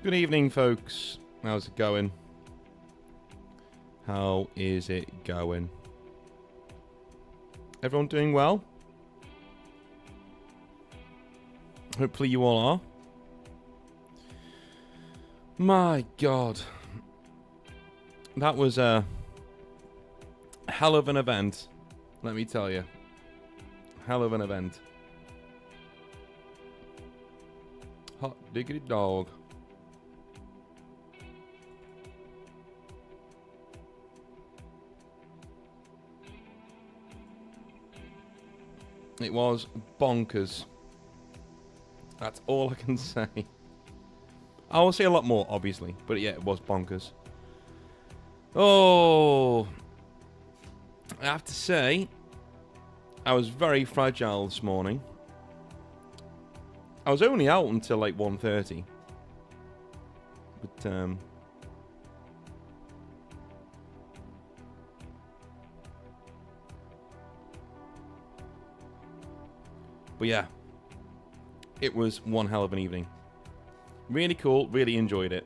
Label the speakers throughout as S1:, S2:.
S1: Good evening, folks. How's it going? How is it going? Everyone doing well? Hopefully you all are. My God. That was a hell of an event, let me tell you. Hell of an event. Hot diggity dog. It was bonkers. That's all I can say. I will say a lot more, obviously, but yeah, it was bonkers. Oh, I have to say, I was very fragile this morning. I was only out until like 1:30. But yeah, it was one hell of an evening. Really cool, really enjoyed it.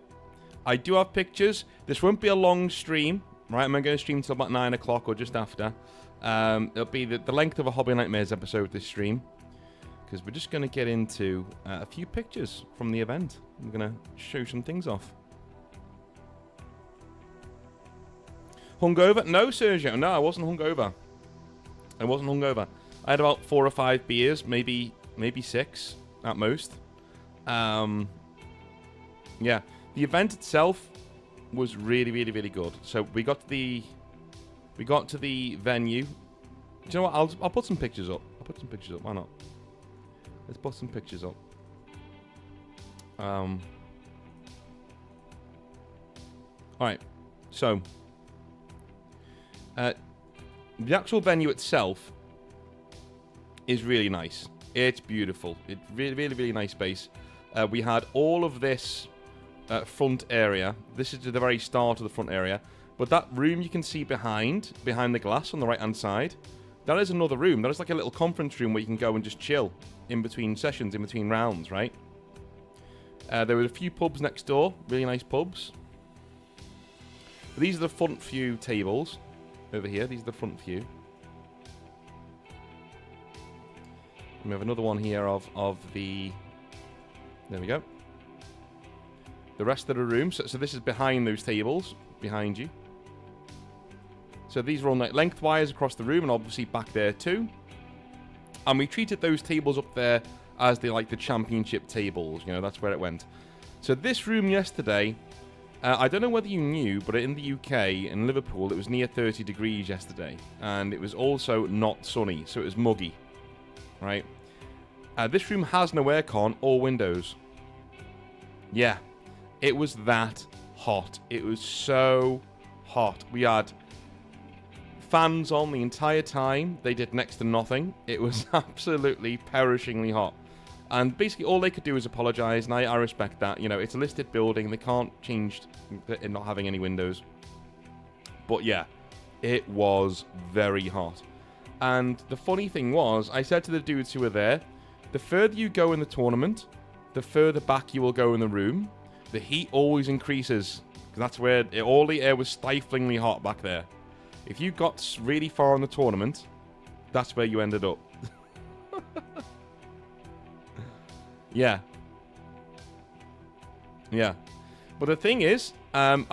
S1: I do have pictures. This won't be a long stream, right? I'm going to stream till about 9 o'clock or just after. It'll be the length of a Hobby Nightmares episode, this stream. Because we're just going to get into a few pictures from the event. I'm going to show some things off. Hungover? No, Sergio. No, I wasn't hungover. I wasn't hungover. I had about 4 or 5 beers, maybe 6 at most. Yeah, the event itself was really, really, really good. So we got to the venue. Do you know what? I'll put some pictures up. Why not? Let's put some pictures up. All right. So the actual venue itself is really nice. It's beautiful. It's really, really, really nice space. We had all of this front area. This is the very start of the front area. But that room you can see behind the glass on the right-hand side, that is another room. That is like a little conference room where you can go and just chill in between sessions, in between rounds, right? There were a few pubs next door. Really nice pubs. But these are the front view tables over here. These are the front view. We have another one here of the... There we go. The rest of the room. So this is behind those tables. Behind you. So these are all lengthwise across the room and obviously back there too. And we treated those tables up there as the championship tables. You know, that's where it went. So this room yesterday... I don't know whether you knew, but in the UK, in Liverpool, it was near 30 degrees yesterday. And it was also not sunny. So it was muggy. Right? This room has no aircon or windows. Yeah, it was that hot. It was so hot. We had fans on the entire time. They did next to nothing. It was absolutely perishingly hot. And basically all they could do was apologise, and I respect that. You know, it's a listed building. They can't change it not having any windows. But yeah, it was very hot. And the funny thing was, I said to the dudes who were there, the further you go in the tournament, the further back you will go in the room. The heat always increases. That's where all the air was stiflingly hot back there. If you got really far in the tournament, that's where you ended up. Yeah. Yeah. But the thing is, there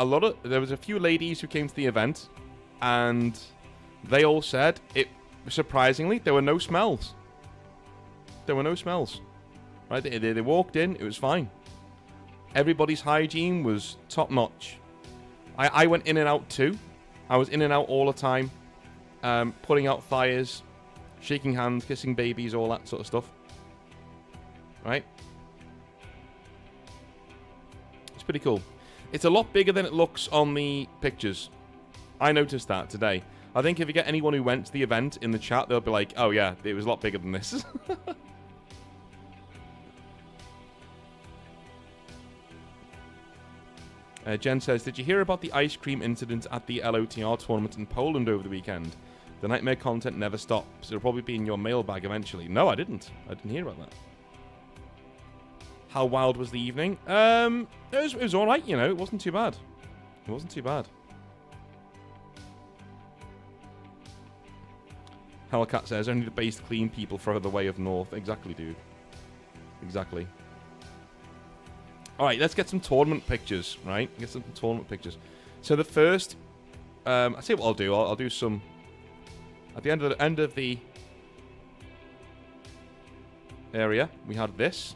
S1: was a few ladies who came to the event, and they all said, surprisingly, there were no smells. There were no smells. Right? They walked in, it was fine. Everybody's hygiene was top notch. I went in and out too. I was in and out all the time. Putting out fires, shaking hands, kissing babies, all that sort of stuff. Right? It's pretty cool. It's a lot bigger than it looks on the pictures. I noticed that today. I think if you get anyone who went to the event in the chat, they'll be like, oh yeah, it was a lot bigger than this. Jen says, did you hear about the ice cream incident at the LOTR tournament in Poland over the weekend? The nightmare content never stops. It'll probably be in your mailbag eventually. No, I didn't. I didn't hear about that. How wild was the evening? It was all right, you know. It wasn't too bad. It wasn't too bad. Hellcat says, only the based clean people throw the way of north. Exactly, dude. Exactly. Alright, let's get some tournament pictures, right? Get some tournament pictures. So the first... I'll see what I'll do. I'll do some... At the end of the area, we had this.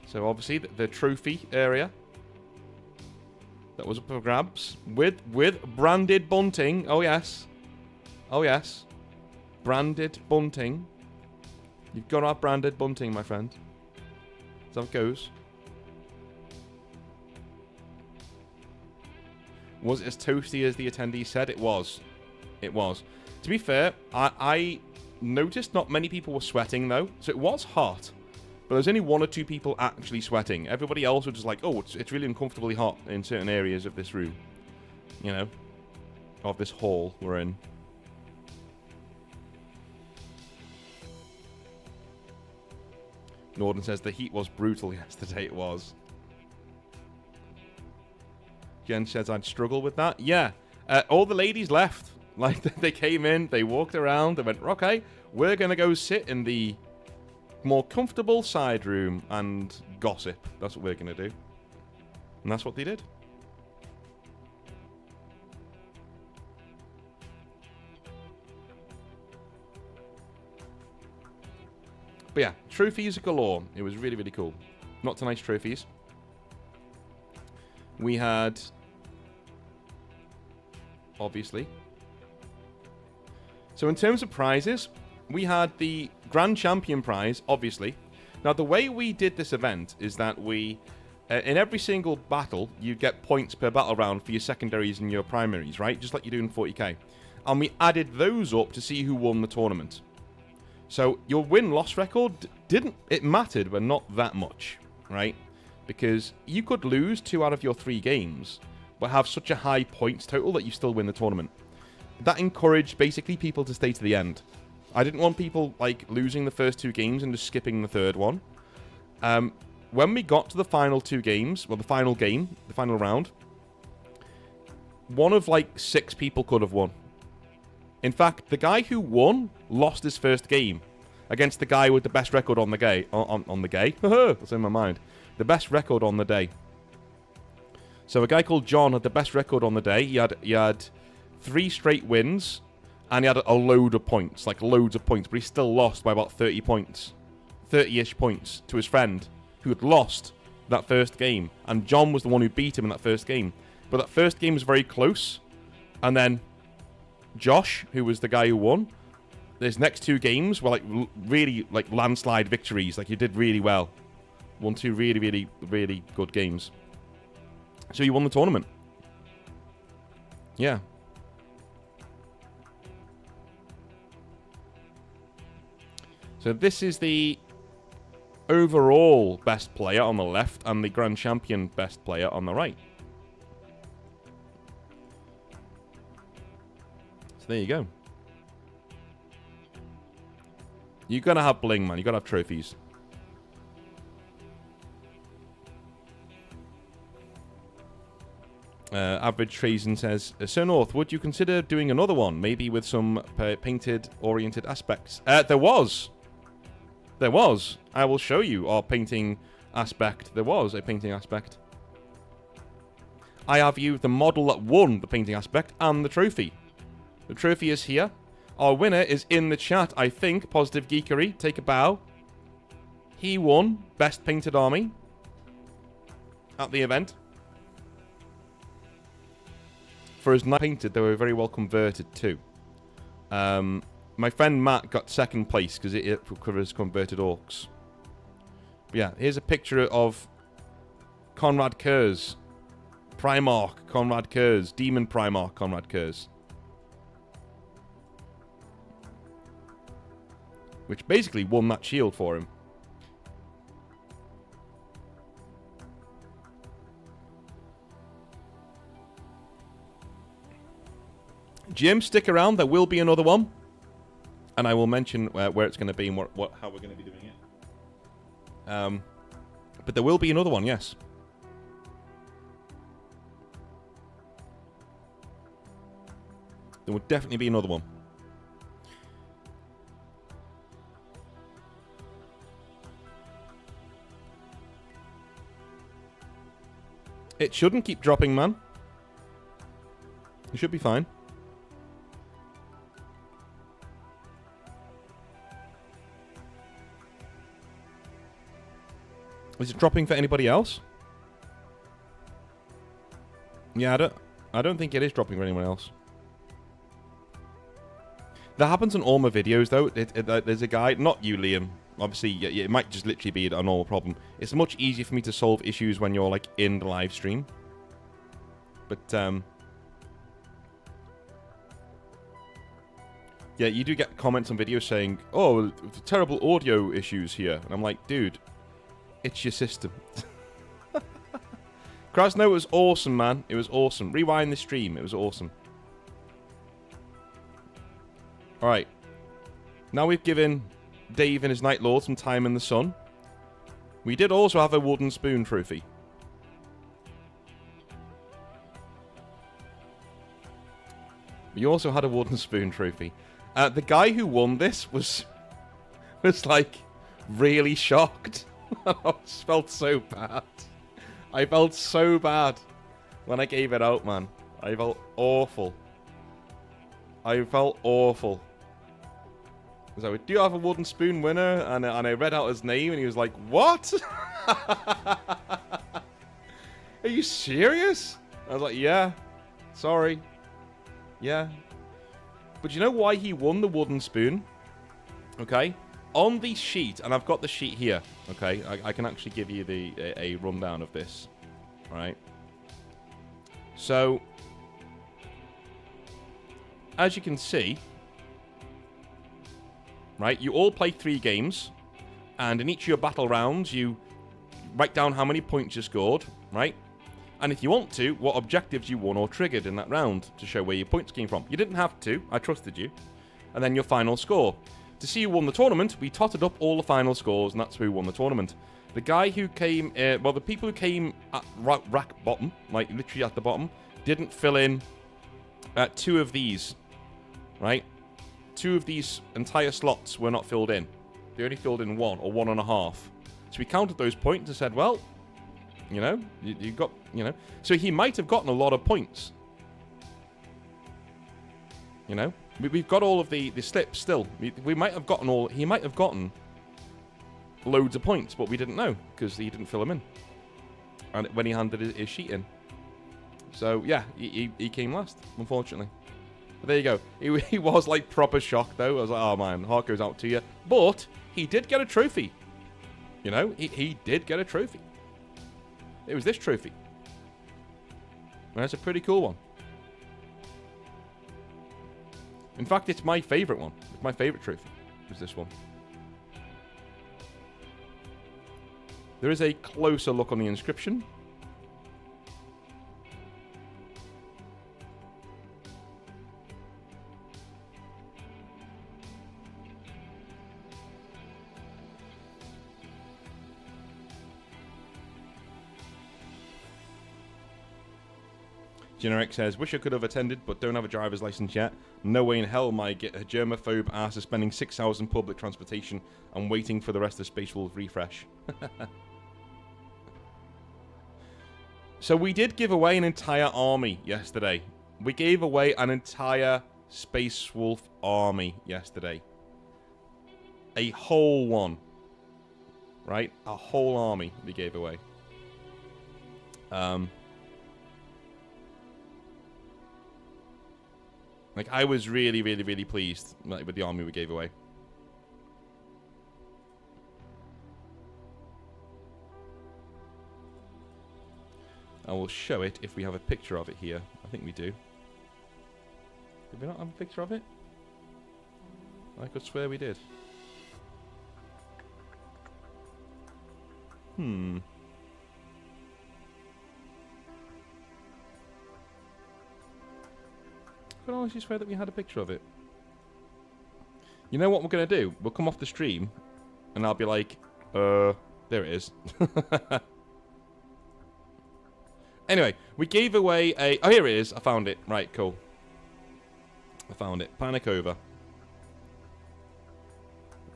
S1: So obviously the trophy area that was up for grabs with branded bunting. Oh yes, oh yes, branded bunting. You've got to have branded bunting, my friend. That's how it goes. Was it as toasty as the attendees said? It was. It was. To be fair, I noticed not many people were sweating though, so it was hot. But there's only 1 or 2 people actually sweating. Everybody else was just like, oh, it's really uncomfortably hot in certain areas of this room. You know? Of this hall we're in. Norden says the heat was brutal yesterday. It was. Jen says I'd struggle with that. Yeah. All the ladies left. Like, they came in, they walked around, they went, okay, we're going to go sit in the more comfortable side room and gossip. That's what we're going to do. And that's what they did. But yeah, trophies galore. It was really, really cool. Lots of nice trophies. We had... Obviously. So in terms of prizes, we had the Grand Champion prize, obviously. Now, the way we did this event is that we... in every single battle, you get points per battle round for your secondaries and your primaries, right? Just like you do in 40k. And we added those up to see who won the tournament. So your win-loss record it mattered, but not that much, right? Because you could lose 2 out of your 3 games, but have such a high points total that you still win the tournament. That encouraged basically people to stay to the end. I didn't want people like losing the first 2 games and just skipping the third one. When we got to the final 2 games, well, the final game, the final round, 1 of like 6 people could have won. In fact, the guy who won lost his first game against the guy with the best record on the day. On the day? That's in my mind. The best record on the day. So a guy called John had the best record on the day. He had 3 straight wins, and he had a load of points, like loads of points, but he still lost by about 30 points. 30-ish points to his friend who had lost that first game. And John was the one who beat him in that first game. But that first game was very close. And then Josh, who was the guy who won, his next 2 games were like really like landslide victories. Like he did really well. Won 2 really, really, really good games. So he won the tournament. Yeah. So this is the overall best player on the left and the Grand Champion best player on the right. So there you go. You're going to have bling, man. You've got to have trophies. Average Treason says, Sir North, would you consider doing another one? Maybe with some painted-oriented aspects. There was. There was. I will show you our painting aspect. There was a painting aspect. I have you the model that won the painting aspect and the trophy. The trophy is here. Our winner is in the chat, I think. Positive Geekery. Take a bow. He won Best Painted Army at the event. For as nice painted, they were very well converted too. My friend Matt got 2nd place because it covers converted orcs. But yeah, here's a picture of Conrad Kurz. Primarch Conrad Kurz. Demon Primarch Conrad Kurz. Which basically won that shield for him. Jim, stick around. There will be another one. And I will mention where it's going to be and how we're going to be doing it. But there will be another one, yes. There will definitely be another one. It shouldn't keep dropping, man. It should be fine. Is it dropping for anybody else? Yeah, I don't think it is dropping for anyone else. That happens in all my videos, though. There's a guy, not you, Liam. Obviously, it might just literally be a normal problem. It's much easier for me to solve issues when you're, like, in the live stream. But, yeah, you do get comments on videos saying, oh, terrible audio issues here. And I'm like, dude, it's your system. Krasno, it was awesome, man. It was awesome. Rewind the stream. It was awesome. Alright. Now we've given Dave and his Night Lord some time in the sun. We did also have a wooden spoon trophy. We also had a wooden spoon trophy. The guy who won this was like really shocked. I just felt so bad. I felt so bad when I gave it out, man. I felt awful. I felt awful. So, do you have a wooden spoon winner? And I read out his name, and he was like, what? Are you serious? I was like, yeah. Sorry. Yeah. But you know why he won the wooden spoon? Okay. On the sheet, and I've got the sheet here. Okay. I can actually give you a rundown of this. Right. So, as you can see, right, you all play 3 games, and in each of your battle rounds, you write down how many points you scored, right? And if you want to, what objectives you won or triggered in that round to show where your points came from. You didn't have to, I trusted you. And then your final score. To see who won the tournament, we totted up all the final scores, and that's who won the tournament. The guy who came, well, the people who came at rack bottom, like literally at the bottom, didn't fill in 2 of these, right? 2 of these entire slots were not filled in. They only filled in 1 or 1.5. So we counted those points and said, well, you know, you got, you know. So he might have gotten a lot of points. You know, we've got all of the slips still. We might have gotten all, he might have gotten loads of points, but we didn't know because he didn't fill them in. And when he handed his sheet in. So, yeah, he came last, unfortunately. But there you go. He was like proper shocked though. I was like, oh man, heart goes out to you. But he did get a trophy. You know, he did get a trophy. It was this trophy. And it's a pretty cool one. In fact, it's my favourite one. It's my favourite trophy. Is this one. There is a closer look on the inscription. Generic says, wish I could have attended, but don't have a driver's license yet. No way in hell my germaphobe ass is spending 6 hours in public transportation and waiting for the rest of Space Wolf refresh. So we did give away an entire army yesterday. We gave away an entire Space Wolf army yesterday. A whole one. Right? A whole army we gave away. Like, I was really, really, really pleased with the army we gave away. I will show it if we have a picture of it here. I think we do. Did we not have a picture of it? I could swear we did. I could honestly swear that we had a picture of it. You know what we're going to do? We'll come off the stream, and I'll be like, There it is. Anyway, we gave away a... Oh, here it is. I found it. Right, cool. I found it. Panic over.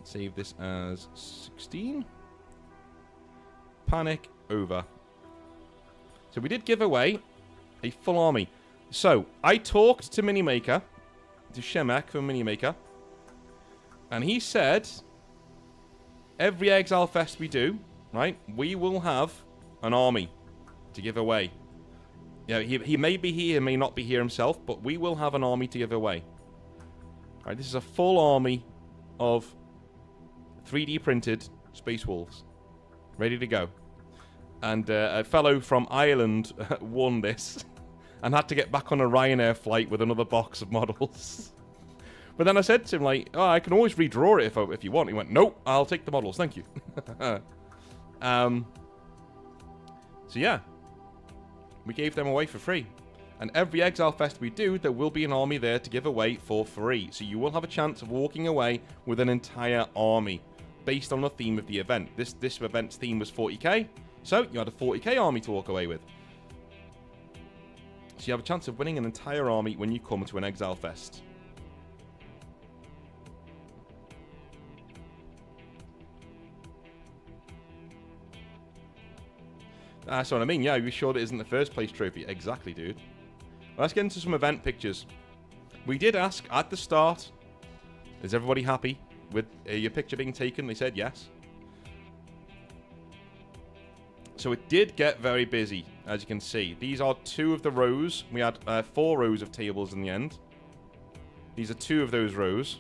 S1: Save this as 16. Panic over. So we did give away a full army. So, I talked to Minimaker, to Shemek from Minimaker, and he said, every ExileFest we do, right, we will have an army to give away. Yeah, he may be here, may not be here himself, but we will have an army to give away. Right, this is a full army of 3D printed Space Wolves, ready to go. And a fellow from Ireland won this and had to get back on a Ryanair flight with another box of models. But then I said to him, like, oh, I can always redraw it if you want. He went, nope, I'll take the models, thank you. So yeah, we gave them away for free. And every ExileFest we do, there will be an army there to give away for free. So you will have a chance of walking away with an entire army based on the theme of the event. This event's theme was 40k, so you had a 40k army to walk away with. So you have a chance of winning an entire army when you come to an ExileFest. That's what I mean. Yeah, you sure it isn't the first place trophy? Exactly, dude. Well, let's get into some event pictures. We did ask at the start, is everybody happy with your picture being taken? They said yes. So it did get very busy, as you can see. These are 2 of the rows. We had 4 rows of tables in the end. These are 2 of those rows.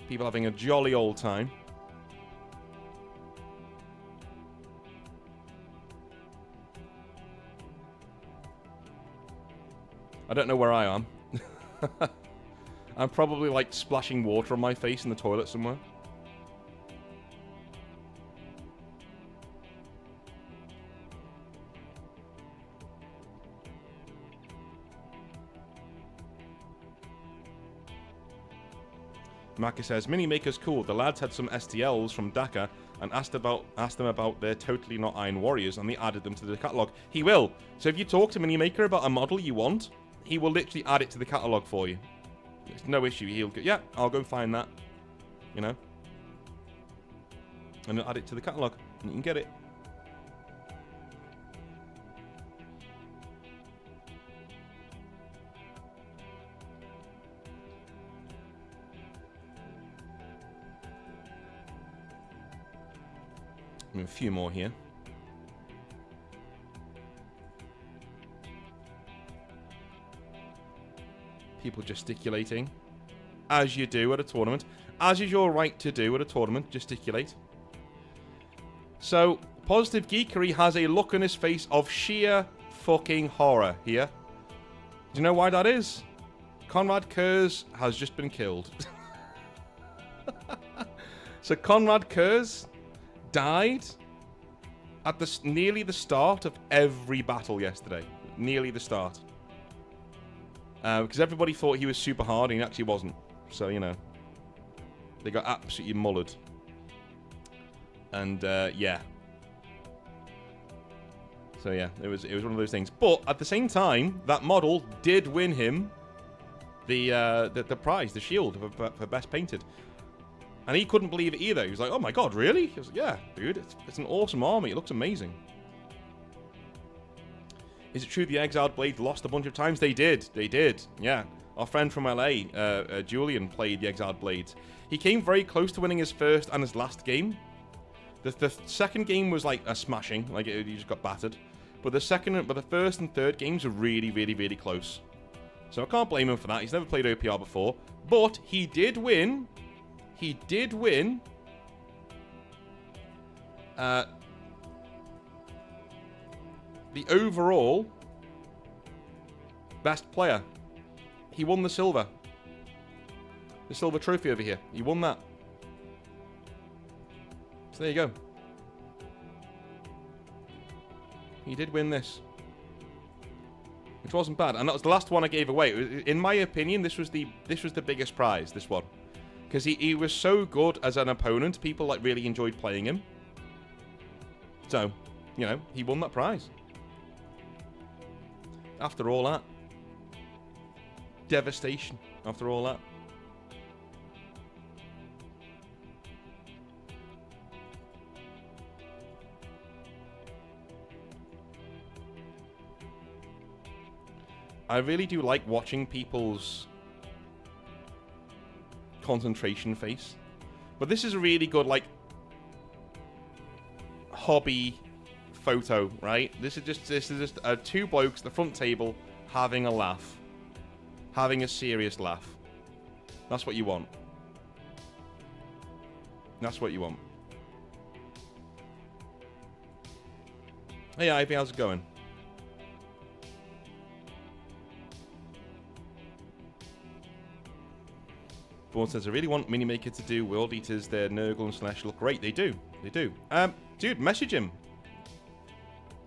S1: People having a jolly old time. I don't know where I am. I'm probably like splashing water on my face in the toilet somewhere. Maka says, Minimaker's cool. The lads had some STLs from Dhaka and asked them about their totally not Iron Warriors, and they added them to the catalogue. He will. So if you talk to Minimaker about a model you want, he will literally add it to the catalogue for you. It's no issue. He'll go, yeah, I'll go find that. You know? And he'll add it to the catalogue, and you can get it. A few more here. People gesticulating, as you do at a tournament, as is your right to do at a tournament, gesticulate. So, Positive Geekery has a look on his face of sheer fucking horror here. Do you know why that is? Conrad Kurz has just been killed. So Conrad Kurz died at nearly the start of every battle yesterday. Nearly the start. Because everybody thought he was super hard, and he actually wasn't. So, you know. They got absolutely mullered. And, yeah. So, yeah, it was one of those things. But, at the same time, that model did win him the prize, the shield, for Best Painted. And he couldn't believe it either. He was like, oh my god, really? He was like, yeah, dude, it's an awesome army. It looks amazing. Is it true the Exiled Blades lost a bunch of times? They did. They did. Yeah. Our friend from LA, Julian, played the Exiled Blades. He came very close to winning his first and his last game. The second game was like a smashing. Like, he just got battered. But the first and third games were really, really, really close. So I can't blame him for that. He's never played OPR before. But he did win. He did win. The overall best player. He won the silver. The silver trophy over here. He won that. So there you go. He did win this. Which wasn't bad. And that was the last one I gave away. In my opinion, this was the biggest prize, this one. Because he was so good as an opponent. People like really enjoyed playing him. So, you know, he won that prize. After all that. Devastation. After all that. I really do like watching people's concentration face. But this is a really good, like, hobby photo, right? This is just two blokes at the front table having a laugh. Having a serious laugh. That's what you want. That's what you want. Hey Ivy, how's it going? Bourne says, I really want Minimaker to do World Eaters. Their Nurgle and Slash look great. They do. They do. Dude, message him.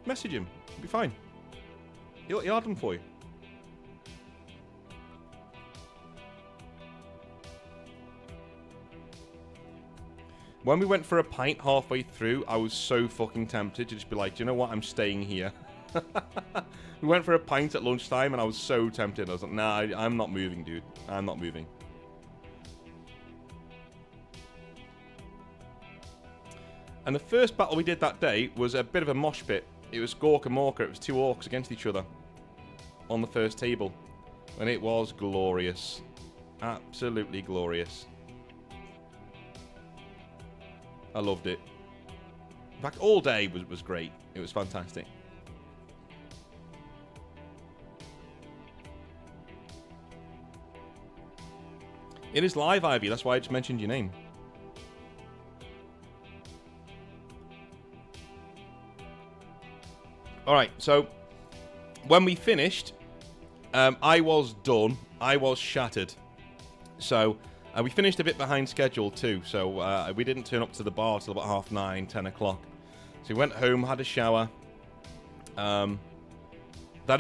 S1: Message him. It'll be fine. He'll add them for you. When we went for a pint halfway through, I was so fucking tempted to just be like, do you know what? I'm staying here. We went for a pint at lunchtime and I was so tempted. I was like, nah, I'm not moving, dude. I'm not moving. And the first battle we did that day was a bit of a mosh pit. It was Gork and Morka. It was two orcs against each other on the first table. And it was glorious. Absolutely glorious. I loved it. In fact, all day was great. It was fantastic. It is live, Ivy. That's why I just mentioned your name. Alright, so when we finished, I was done. I was shattered. So we finished a bit behind schedule too. So we didn't turn up to the bar till about 9:30, 10 o'clock. So we went home, had a shower. That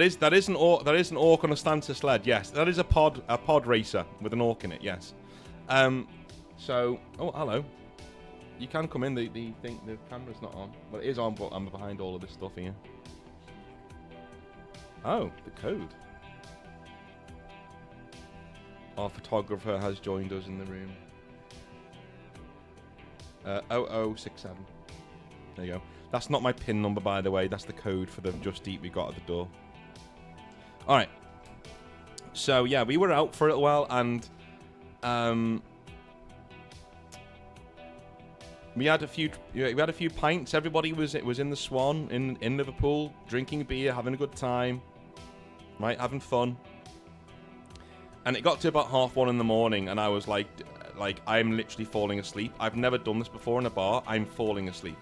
S1: is an orc on a Stancer sled. Yes, that is a pod racer with an orc in it. Yes. So oh hello. You can come in. The camera's not on. Well, it is on, but I'm behind all of this stuff here. Oh, the code. Our photographer has joined us in the room. 0067. There you go. That's not my PIN number, by the way. That's the code for the Just Eat we got at the door. Alright. So, yeah, we were out for a little while, and we had a few pints. Everybody was in the Swan in Liverpool, drinking beer, having a good time. Right, having fun. And it got to about 1:30 in the morning, and I was like I'm literally falling asleep. I've never done this before in a bar. I'm falling asleep.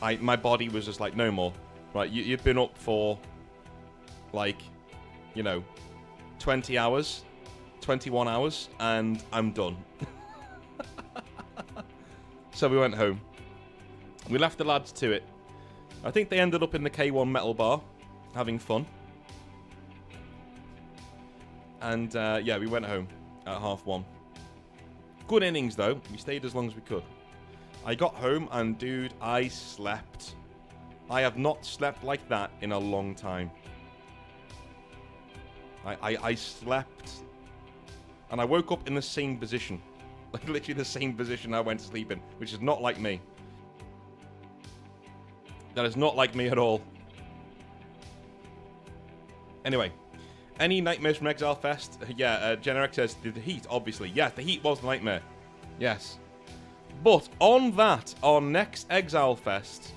S1: My body was just like, no more. Right, you've been up for, like, 20 hours, 21 hours, and I'm done. So we went home. We left the lads to it. I think they ended up in the K1 Metal Bar, having fun. And, yeah, we went home at 1:30. Good innings, though. We stayed as long as we could. I got home, and, dude, I slept. I have not slept like that in a long time. I slept. And I woke up in the same position. Like, literally the same position I went to sleep in, which is not like me. That is not like me at all. Anyway. Any nightmares from ExileFest? Yeah, Generic says the heat, obviously. Yes, the heat was the nightmare. Yes. But on that, our next ExileFest,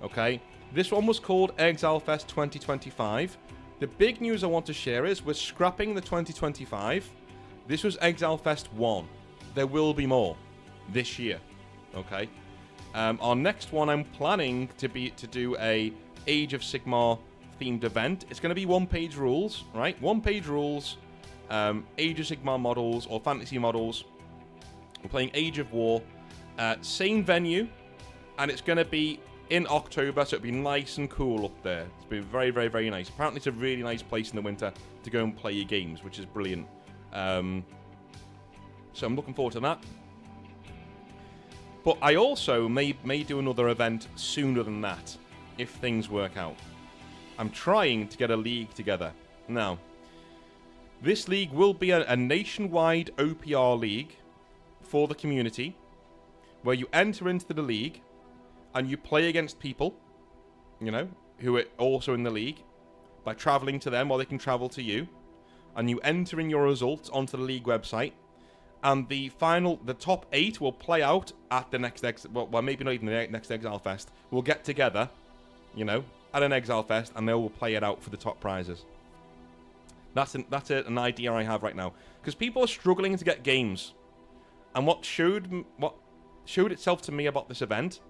S1: okay, this one was called ExileFest 2025. The big news I want to share is we're scrapping the 2025. This was ExileFest 1. There will be more this year, okay? Our next one, I'm planning to do a Age of Sigmar themed event. It's going to be one-page rules, right? One-page rules, Age of Sigmar models or fantasy models. We're playing Age of War, same venue, and it's going to be in October, so it'll be nice and cool up there. It's been very, very, very nice. Apparently, it's a really nice place in the winter to go and play your games, which is brilliant. So I'm looking forward to that. But I also may do another event sooner than that, if things work out. I'm trying to get a league together. Now, this league will be a nationwide OPR league for the community, where you enter into the league, and you play against people, you know, who are also in the league, by travelling to them, or they can travel to you, and you enter in your results onto the league website, and the top 8 will play out at the next, well, maybe not even the next ExileFest. We'll get together, you know, at an ExileFest, and they will play it out for the top prizes. That's an idea I have right now, because people are struggling to get games, and what showed itself to me about this event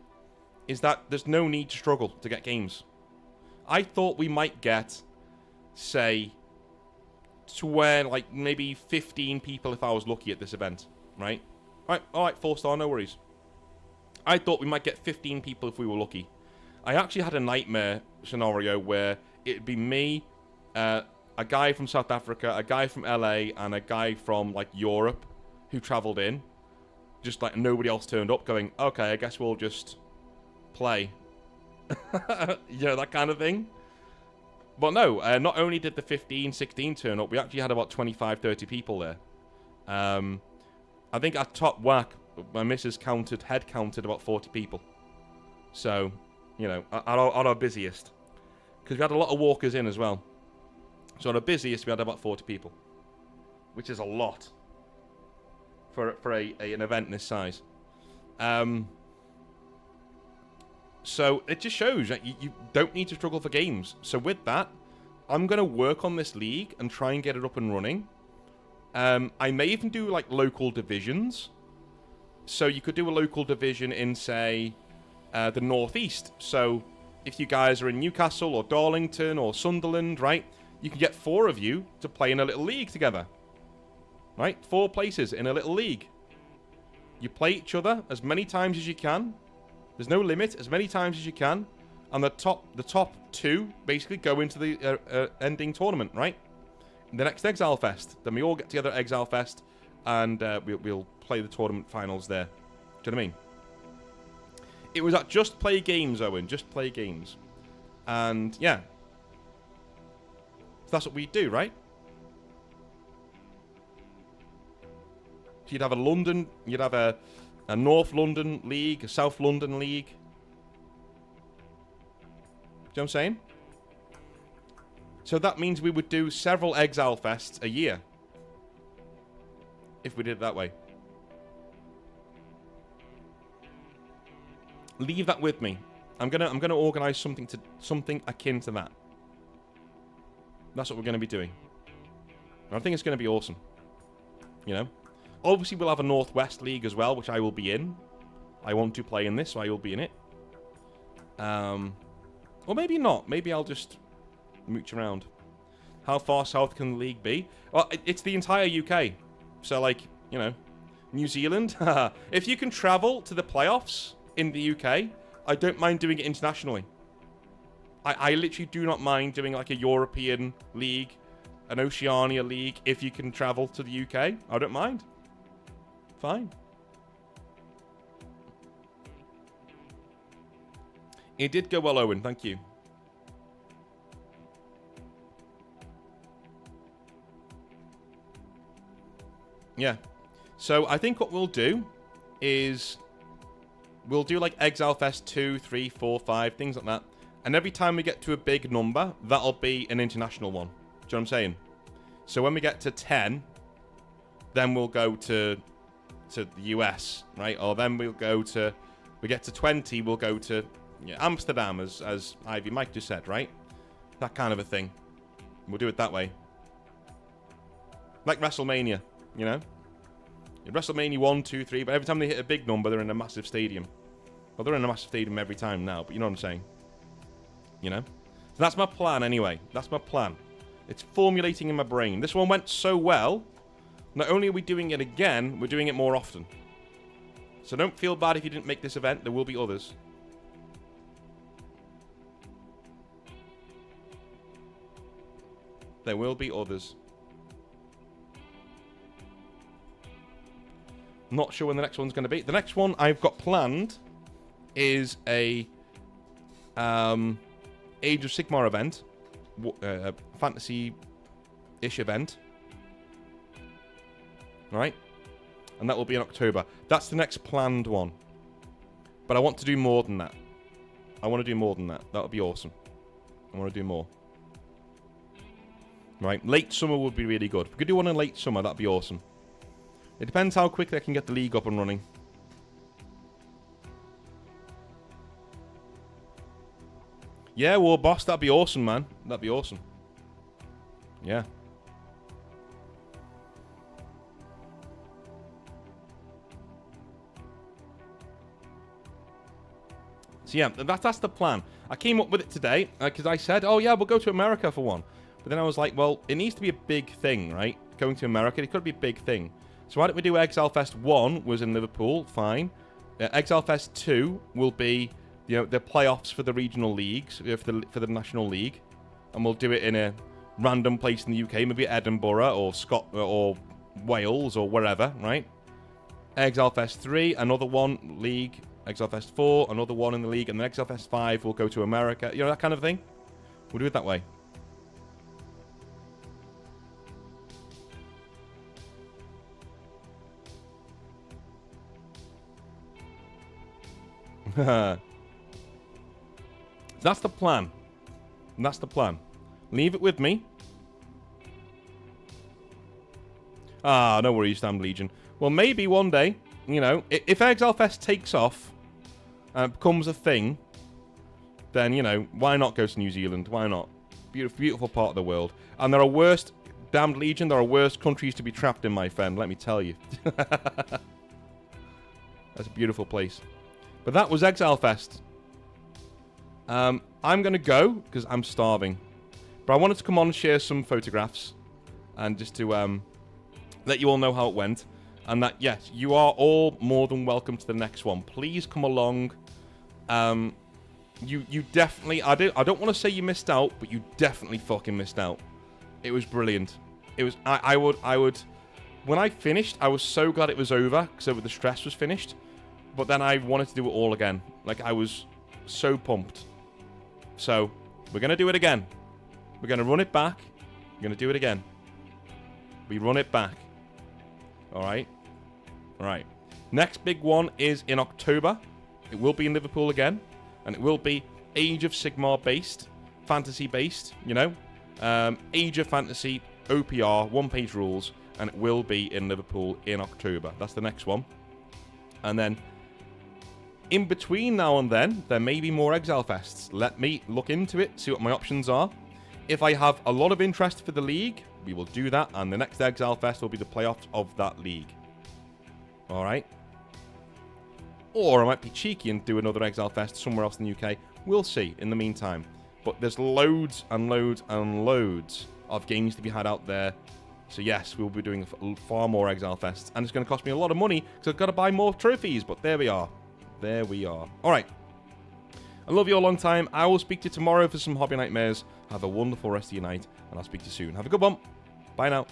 S1: is that there's no need to struggle to get games. I thought we might get, say, to where, like, maybe 15 people if I was lucky at this event, right? Alright, 4-star, no worries. I thought we might get 15 people if we were lucky. I actually had a nightmare scenario where it'd be me, a guy from South Africa, a guy from LA, and a guy from, like, Europe who travelled in. Just, like, nobody else turned up, going, okay, I guess we'll just play. You know, that kind of thing. But no, not only did the 15, 16 turn up, we actually had about 25, 30 people there. I think at top whack, my missus head counted about 40 people. So, you know, at our busiest. Because we had a lot of walkers in as well. So at our busiest, we had about 40 people. Which is a lot. For an event this size. So it just shows that you don't need to struggle for games. So with that, I'm going to work on this league and try and get it up and running. I may even do, like, local divisions. So you could do a local division in, say, the Northeast. So if you guys are in Newcastle or Darlington or Sunderland, right, you can get 4 of you to play in a little league together. Right? 4 places in a little league. You play each other as many times as you can. There's no limit, as many times as you can. And the top 2 basically go into the ending tournament, right? The next ExileFest. Then we all get together at ExileFest, and we'll play the tournament finals there. Do you know what I mean? It was at Just Play Games, Owen. Just Play Games. And, yeah. So that's what we do, right? So you'd have a London, you'd have a North London League, a South London League. Do you know what I'm saying? So that means we would do several ExileFests a year. If we did it that way. Leave that with me. I'm gonna organise something akin to that. That's what we're gonna be doing. I think it's gonna be awesome. You know? Obviously, we'll have a Northwest League as well, which I will be in. I want to play in this, so I will be in it. Or maybe not. Maybe I'll just mooch around. How far south can the league be? Well, it's the entire UK. So, like, you know, New Zealand. If you can travel to the playoffs in the UK, I don't mind doing it internationally. I literally do not mind doing, like, a European league, an Oceania league, if you can travel to the UK. I don't mind. Fine. It did go well, Owen. Thank you. Yeah. So I think what we'll do is we'll do, like, ExileFest 2, 3, 4, 5, things like that. And every time we get to a big number, that'll be an international one. Do you know what I'm saying? So when we get to 10, then we'll go to the US, right? Or then we get to 20, we'll go to Amsterdam, as Ivy Mike just said, right? That kind of a thing. We'll do it that way. Like WrestleMania, you know? WrestleMania 1, 2, 3, but every time they hit a big number, they're in a massive stadium. Well, they're in a massive stadium every time now, but you know what I'm saying? You know? So that's my plan anyway. That's my plan. It's formulating in my brain. This one went so well. Not only are we doing it again, we're doing it more often. So don't feel bad if you didn't make this event. There will be others. There will be others. Not sure when the next one's going to be. The next one I've got planned is a Age of Sigmar event, fantasy-ish event. Right? And that will be in October. That's the next planned one. But I want to do more than that. I want to do more than that. That would be awesome. I want to do more. Right? Late summer would be really good. If we could do one in late summer, that'd be awesome. It depends how quickly I can get the league up and running. Yeah, War Boss, that'd be awesome, man. That'd be awesome. Yeah. So yeah, that's the plan. I came up with it today because I said, oh yeah, we'll go to America for one. But then I was like, well, it needs to be a big thing, right? Going to America, it could be a big thing. So why don't we do ExileFest 1 was in Liverpool, fine. ExileFest 2 will be, you know, the playoffs for the regional leagues, for the National League. And we'll do it in a random place in the UK, maybe Edinburgh or Scotland or Wales or wherever, right? ExileFest 3, another one, league. ExileFest 4, another one in the league, and then ExileFest 5 will go to America. You know, that kind of thing. We'll do it that way. That's the plan. That's the plan. Leave it with me. Ah, no worries, Damned Legion. Well, maybe one day, you know, if ExileFest takes off and becomes a thing, then, you know, why not go to New Zealand? Why not? Beautiful, beautiful part of the world. And there are worse, Damned Legion, there are worse countries to be trapped in, my friend, let me tell you. That's a beautiful place. But that was ExileFest. I'm going to go, because I'm starving. But I wanted to come on and share some photographs. And just to let you all know how it went. And that, yes, you are all more than welcome to the next one. Please come along. You definitely, I don't want to say you missed out, but you definitely fucking missed out. It was brilliant. It was, I would, when I finished, I was so glad it was over, because the stress was finished. But then I wanted to do it all again. Like, I was so pumped. So, we're going to do it again. We're going to run it back. We're going to do it again. We run it back. Alright? Alright. Next big one is in October. It will be in Liverpool again. And it will be Age of Sigmar based. Fantasy based, you know. Age of Fantasy, OPR, one-page rules. And it will be in Liverpool in October. That's the next one. And then, in between now and then, there may be more ExileFests. Let me look into it, see what my options are. If I have a lot of interest for the league, we will do that, and the next ExileFest will be the playoffs of that league. Alright? Or I might be cheeky and do another ExileFest somewhere else in the UK. We'll see in the meantime. But there's loads and loads and loads of games to be had out there. So yes, we'll be doing far more ExileFests. And it's going to cost me a lot of money, because I've got to buy more trophies. But there we are. There we are. Alright. I love you a long time. I will speak to you tomorrow for some Hobby Nightmares. Have a wonderful rest of your night, and I'll speak to you soon. Have a good one. Bye now.